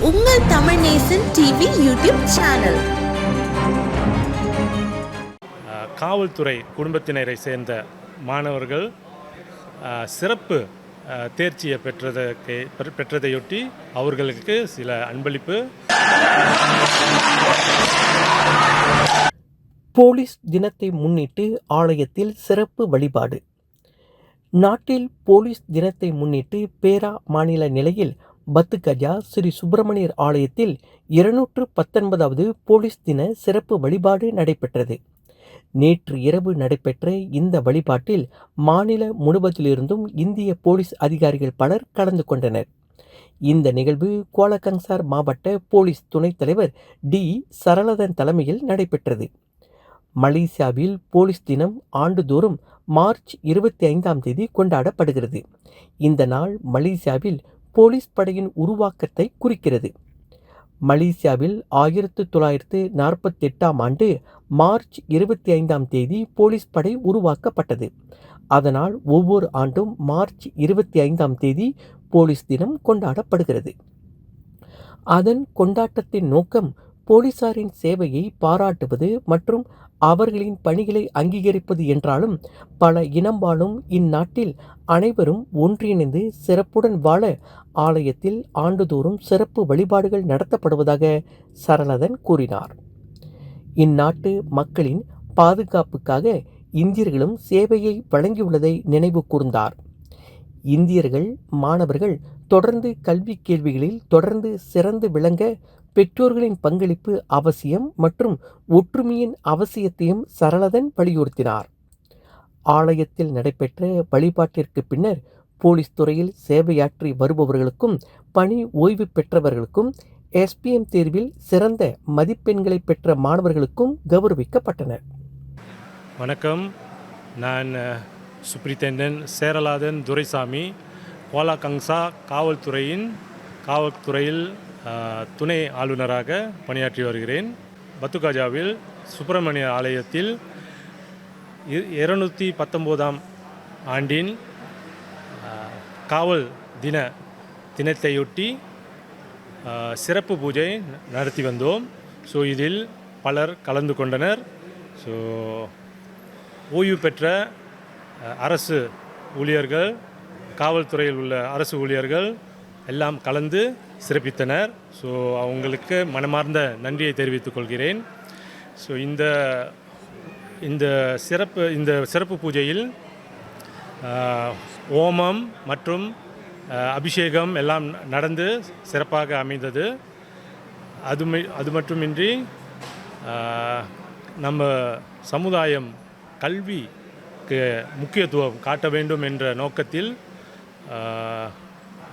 உங்கள் தமிழ் நேசன் TV YouTube channel. காவல்துறை குடும்பத்தினரை சேர்ந்த மாணவர்கள் சிறப்பு தேர்ச்சியை பெற்றதையொட்டி அவர்களுக்கு சில அன்பளிப்பு. போலீஸ் தினத்தை முன்னிட்டு ஆலயத்தில் சிறப்பு வழிபாடு. நாட்டில் போலீஸ் தினத்தை முன்னிட்டு பேரா மாநில நிலையில் பத்துகஜா ஸ்ரீ சுப்பிரமணியர் ஆலயத்தில் 219வது போலீஸ் தின சிறப்பு வழிபாடு நடைபெற்றது. நேற்று இரவு நடைபெற்ற இந்த வழிபாட்டில் மாநில முழுவதிலிருந்தும் இந்திய போலீஸ் அதிகாரிகள் பலர் கலந்து கொண்டனர். இந்த நிகழ்வு கோலகங்சார் மாவட்ட போலீஸ் துணைத் தலைவர் டி சரளதன் தலைமையில் நடைபெற்றது. மலேசியாவில் போலீஸ் தினம் ஆண்டுதோறும் மார்ச் 25ஆம் தேதி கொண்டாடப்படுகிறது. இந்த நாள் மலேசியாவில் போலீஸ் படையின் உருவாக்கத்தை குறிக்கிறது. மலேசியாவில் 1948ஆம் ஆண்டு மார்ச் 25ஆம் தேதி போலீஸ் படை உருவாக்கப்பட்டது. அதனால் ஒவ்வொரு ஆண்டும் மார்ச் 25ஆம் தேதி போலீஸ் தினம் கொண்டாடப்படுகிறது. அதன் கொண்டாட்டத்தின் நோக்கம் போலீசாரின் சேவையை பாராட்டுவது மற்றும் அவர்களின் பணிகளை அங்கீகரிப்பது என்றாலும் பல இனம் வாழும் இந்நாட்டில் அனைவரும் ஒன்றிணைந்து சிறப்புடன் வாழ ஆலயத்தில் ஆண்டுதோறும் சிறப்பு வழிபாடுகள் நடத்தப்படுவதாக சரளதன் கூறினார். இந்நாட்டு மக்களின் பாதுகாப்புக்காக இந்தியர்களும் சேவையை வழங்கியுள்ளதை நினைவு கூர்ந்தார். இந்தியர்கள் மாணவர்கள் தொடர்ந்து கல்வி கேள்விகளில் தொடர்ந்து சிறந்து விளங்க பெற்றோர்களின் பங்களிப்பு அவசியம் மற்றும் ஒற்றுமையின் அவசியத்தையும் சரளதன் வலியுறுத்தினார். ஆலயத்தில் நடைபெற்ற வழிபாட்டிற்கு பின்னர் போலீஸ் துறையில் சேவையாற்றி வருபவர்களுக்கும் பணி ஓய்வு பெற்றவர்களுக்கும் SPM தேர்வில் சிறந்த மதிப்பெண்களை பெற்ற மாணவர்களுக்கும் கௌரவிக்கப்பட்டனர். வணக்கம், நான் சூப்பரிண்டென்டென்ட் சேரலாதன் துரைசாமி, கோலாகங்சா காவல்துறையில் துணை ஆளுநராக பணியாற்றி வருகிறேன். பத்துகஜாவில் சுப்பிரமணிய ஆலயத்தில் 219ஆம் ஆண்டின் காவல் தினத்தையொட்டி சிறப்பு பூஜை நடத்தி வந்தோம். இதில் பலர் கலந்து கொண்டனர். ஓய்வு பெற்ற அரசு ஊழியர்கள், காவல்துறையில் உள்ள அரசு ஊழியர்கள் எல்லாம் கலந்து சிறப்பித்தனர். அவங்களுக்கு மனமார்ந்த நன்றியை தெரிவித்துக் கொள்கிறேன். இந்த சிறப்பு பூஜையில் ஓமம் மற்றும் அபிஷேகம் எல்லாம் நடந்து சிறப்பாக அமைந்தது. அது மட்டுமின்றி நம்ம சமுதாயம் கல்விக்கு முக்கியத்துவம் காட்ட வேண்டும் என்ற நோக்கத்தில்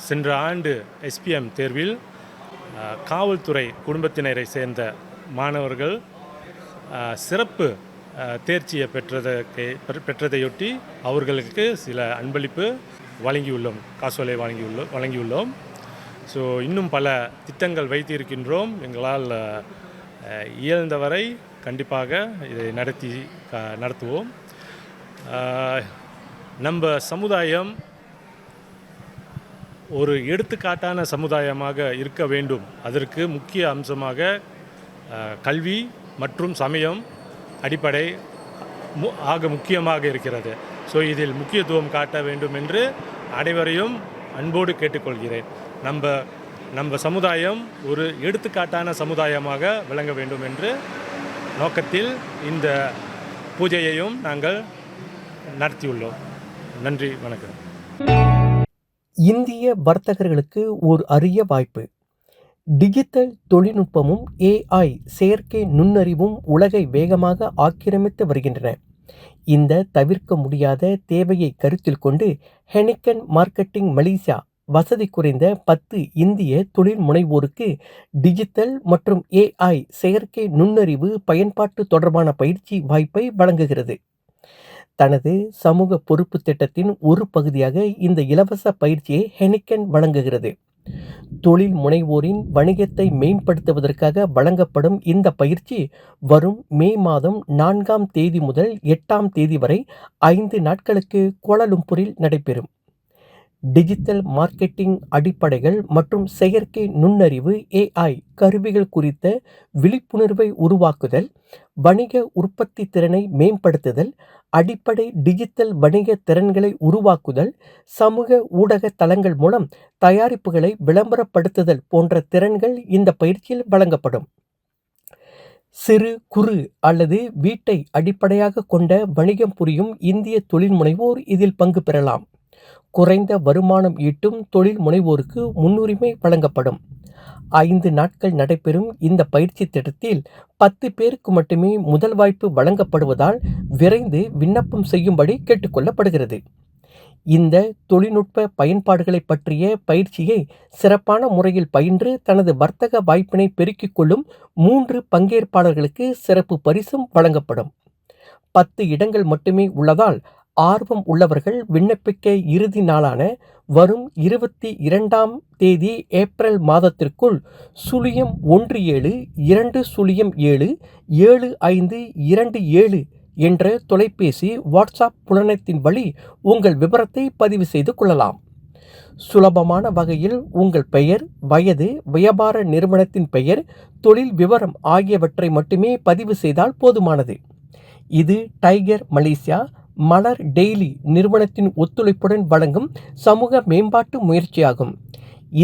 சென்ற ஆண்டு SPM தேர்வில் காவல்துறை குடும்பத்தினரை சேர்ந்த மாணவர்கள் சிறப்பு தேர்ச்சியை பெற்றதையொட்டி அவர்களுக்கு சில அன்பளிப்பு வழங்கியுள்ளோம், காசோலை வழங்கியுள்ளோம். இன்னும் பல திட்டங்கள் வைத்திருக்கின்றோம். எங்களால் இயன்றவரை கண்டிப்பாக இதை நடத்துவோம். நம்ம சமுதாயம் ஒரு எடுத்துக்காட்டான சமுதாயமாக இருக்க வேண்டும். அதற்கு முக்கிய அம்சமாக கல்வி மற்றும் சமயம் அடிப்படை முக்கியமாக இருக்கிறது. இதில் முக்கியத்துவம் காட்ட வேண்டும் என்று அனைவரையும் அன்போடு கேட்டுக்கொள்கிறேன். நம்ம சமுதாயம் ஒரு எடுத்துக்காட்டான சமுதாயமாக விளங்க வேண்டும் என்ற நோக்கத்தில் இந்த பூஜையையும் நாங்கள் நடத்தியுள்ளோம். நன்றி, வணக்கம். இந்திய வர்த்தகர்களுக்கு ஒரு அரிய வாய்ப்பு. டிஜிட்டல் தொழில்நுட்பமும் AI செயற்கை நுண்ணறிவும் உலகை வேகமாக ஆக்கிரமித்து வருகின்றன. இந்த தவிர்க்க முடியாத தேவையை கருத்தில் கொண்டு ஹெனிக்கன் மார்க்கெட்டிங் மலேசியா வசதி குறைந்த 10 இந்திய தொழில் முனைவோருக்கு டிஜிட்டல் மற்றும் AI செயற்கை நுண்ணறிவு பயன்பாட்டு தொடர்பான பயிற்சி வாய்ப்பை வழங்குகிறது. தனது சமூக பொறுப்பு திட்டத்தின் ஒரு பகுதியாக இந்த இலவச பயிற்சியை ஹெனிக்கன் வழங்குகிறது. தொழில் முனைவோரின் வணிகத்தை மேம்படுத்துவதற்காக வழங்கப்படும் இந்த பயிற்சி வரும் மே மாதம் 4ஆம் தேதி முதல் 8ஆம் தேதி வரை 5 நாட்களுக்கு கோலாலம்பூரில் நடைபெறும். டிஜிட்டல் மார்க்கெட்டிங் அடிப்படைகள் மற்றும் செயற்கை நுண்ணறிவு AI கருவிகள் குறித்த விழிப்புணர்வை உருவாக்குதல், வணிக உற்பத்தி திறனை மேம்படுத்துதல், அடிப்படை டிஜிட்டல் வணிக திறன்களை உருவாக்குதல், சமூக ஊடக தளங்கள் மூலம் தயாரிப்புகளை விளம்பரப்படுத்துதல் போன்ற திறன்கள் இந்த பயிற்சியில் வழங்கப்படும். சிறு குறு அல்லது வீட்டை அடிப்படையாக கொண்ட வணிகம் புரியும் இந்திய தொழில் முனைவோர் இதில் பங்கு பெறலாம். குறைந்த வருமானம் ஈட்டும் தொழில் முனைவோருக்கு முன்னுரிமை வழங்கப்படும். 5 நாட்கள் நடைபெறும் இந்த பயிற்சி திட்டத்தில் 10 பேருக்கு மட்டுமே முதல் வாய்ப்பு வழங்கப்படுவதால் விரைந்து விண்ணப்பம் செய்யும்படி கேட்டுக்கொள்ளப்படுகிறது. இந்த தொழில்நுட்ப பயன்பாடுகளை பற்றிய பயிற்சியை சிறப்பான முறையில் பயின்று தனது வர்த்தக வாய்ப்பினை பெருக்கிக் கொள்ளும் 3 பங்கேற்பாளர்களுக்கு சிறப்பு பரிசும் வழங்கப்படும். 10 இடங்கள் மட்டுமே உள்ளதால் ஆர்வம் உள்ளவர்கள் விண்ணப்பிக்க இறுதி நாளான வரும் 22ஆம் தேதி ஏப்ரல் மாதத்திற்குள் 01720777527 என்ற தொலைபேசி வாட்ஸ்அப் புலனத்தின் வழி உங்கள் விவரத்தை பதிவு செய்து கொள்ளலாம். சுலபமான வகையில் உங்கள் பெயர், வயது, வியாபார நிறுவனத்தின் பெயர், தொழில் விவரம் ஆகியவற்றை மட்டுமே பதிவு செய்தால் போதுமானது. இது டைகர் மலேசியா மலர் டெய்லி நிறுவனத்தின் ஒத்துழைப்புடன் வழங்கும் சமூக மேம்பாட்டு முயற்சியாகும்.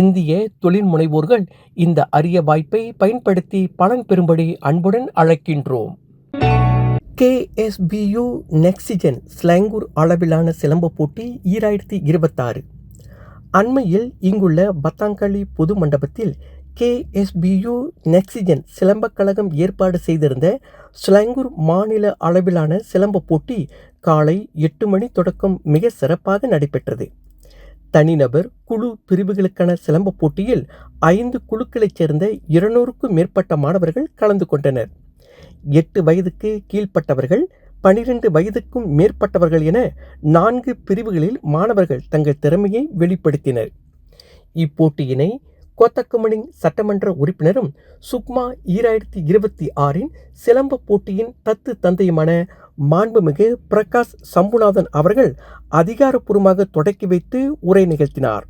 இந்திய தொழில் முனைவோர்கள் இந்த அரிய வாய்ப்பை பயன்படுத்தி பலன் பெறும்படி அன்புடன் அழைக்கின்றோம். KSBU நெக்சிஜன் ஸ்லாங்கூர் அளவிலான சிலம்ப போட்டி 2026 அண்மையில் இங்குள்ள பத்தாங்காளி பொது மண்டபத்தில் KSBU நெக்சிஜன் சிலம்பக் கழகம் ஏற்பாடு செய்திருந்த ஸ்லாங்கூர் மாநில அளவிலான சிலம்ப போட்டி காலை 8 மணி தொடக்கம் மிக சிறப்பாக நடைபெற்றது. தனிநபர், குழு பிரிவுகளுக்கான சிலம்ப போட்டியில் 5 குழுக்களைச் சேர்ந்த 200க்கும் மேற்பட்ட மாணவர்கள் கலந்து கொண்டனர். 8 வயதுக்கு கீழ்ப்பட்டவர்கள், 12 வயதுக்கும் மேற்பட்டவர்கள் என 4 பிரிவுகளில் மாணவர்கள் தங்கள் திறமையை வெளிப்படுத்தினர். இப்போட்டியினை கோத்தக்குமணிங் சட்டமன்ற உறுப்பினரும் சுக்மா 2026 சிலம்ப போட்டியின் தத்து தந்தையுமான மாண்புமிகு பிரகாஷ் சம்புநாதன் அவர்கள் அதிகாரப்பூர்வமாக தொடக்கி வைத்து உரை நிகழ்த்தினார்.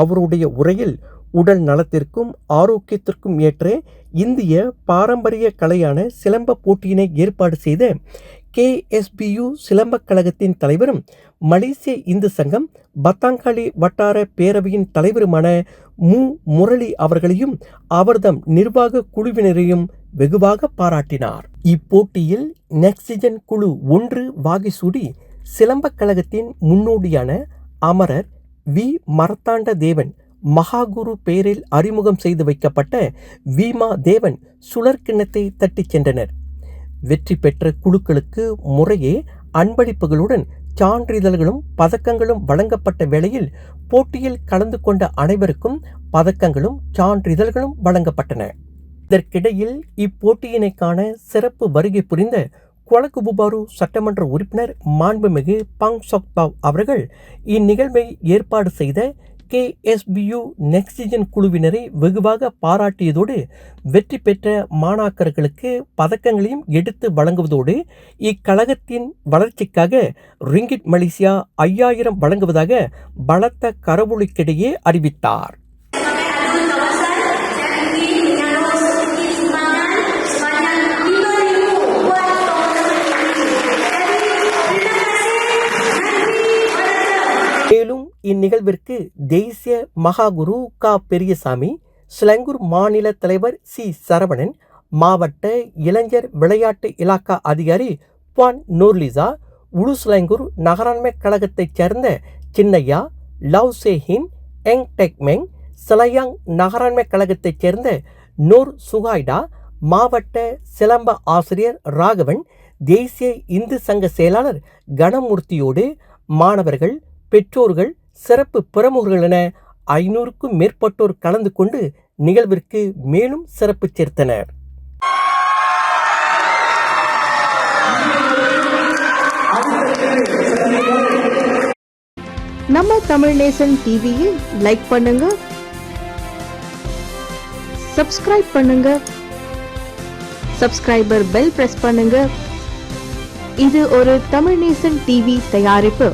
அவருடைய உரையில் உடல் நலத்திற்கும் ஆரோக்கியத்திற்கும் ஏற்ற இந்திய பாரம்பரிய கலையான சிலம்ப போட்டியினை ஏற்பாடு செய்த KSBU சிலம்பக் கழகத்தின் தலைவரும் மலேசிய இந்து சங்கம் பத்தாங்காளி வட்டார பேரவையின் தலைவருமான முரளி அவர்களையும் அவர்தம் நிர்வாக குழுவினரையும் வெகுவாக பாராட்டினார். இப்போட்டியில் நெக்சிஜன் குழு 1 வாகிசூடி சிலம்பக் கழகத்தின் முன்னோடியான அமரர் வி மரத்தாண்ட தேவன் மகாகுரு பெயரில் அறிமுகம் செய்து வைக்கப்பட்ட வீமா தேவன் சுழற்கிண்ணத்தை தட்டிச் சென்றனர். வெற்றி பெற்ற குழுக்களுக்கு முறையே அன்பளிப்புகளுடன் சான்றிதழ்களும் பதக்கங்களும் வழங்கப்பட்ட வேளையில் போட்டியில் கலந்து கொண்ட அனைவருக்கும் பதக்கங்களும் சான்றிதழ்களும் வழங்கப்பட்டன. இதற்கிடையில் இப்போட்டியினை காண சிறப்பு வருகை புரிந்த கொலகுபுபாரு சட்டமன்ற உறுப்பினர் மாண்புமிகு பங் சொக்தாவ் அவர்கள் இந்நிகழ்வை ஏற்பாடு செய்த KSBU நெக்சிஜன் குழுவினரை வெகுவாக பாராட்டியதோடு வெற்றி பெற்ற மாணாக்கர்களுக்கு பதக்கங்களையும் எடுத்து வழங்குவதோடு இக்கழகத்தின் வளர்ச்சிக்காக ரிங்கிட் மலேசியா 5000 வழங்குவதாக பலத்த கரவொலிக்கிடையே அறிவித்தார். மேலும் இந்நிகழ்விற்கு தேசிய மகாகுரு க பெரியசாமி, ஸ்லாங்கூர் மாநில தலைவர் சி சரவணன், மாவட்ட இளைஞர் விளையாட்டு இலாக்கா அதிகாரி புவான் நூர்லிசா, உலு ஸ்லாங்கூர் நகராண்மை கழகத்தைச் சேர்ந்த சின்னையா, லவ் சேஹின், எங் டெக்மெங், சிலையாங் நகராண்மை கழகத்தைச் சேர்ந்த நூர் சுகாய்டா, மாவட்ட சிலம்ப ஆசிரியர் ராகவன், தேசிய இந்து சங்க செயலாளர் கணமூர்த்தியோடு மாணவர்கள், பெற்றோர்கள், சிறப்பு பிரமுகர்கள் என 500க்கும் மேற்பட்டோர் கலந்து கொண்டு நிகழ்விற்கு மேலும் சிறப்பு சேர்த்தனர். நம்ம தமிழ் நேசன் டிவியில் லைக் பண்ணுங்க, சப்ஸ்கிரைப் பண்ணுங்க, சப்ஸ்கிரைபர் பெல் பிரஸ் பண்ணுங்க. இது ஒரு தமிழ் நேசன் டிவி தயாரிப்பு.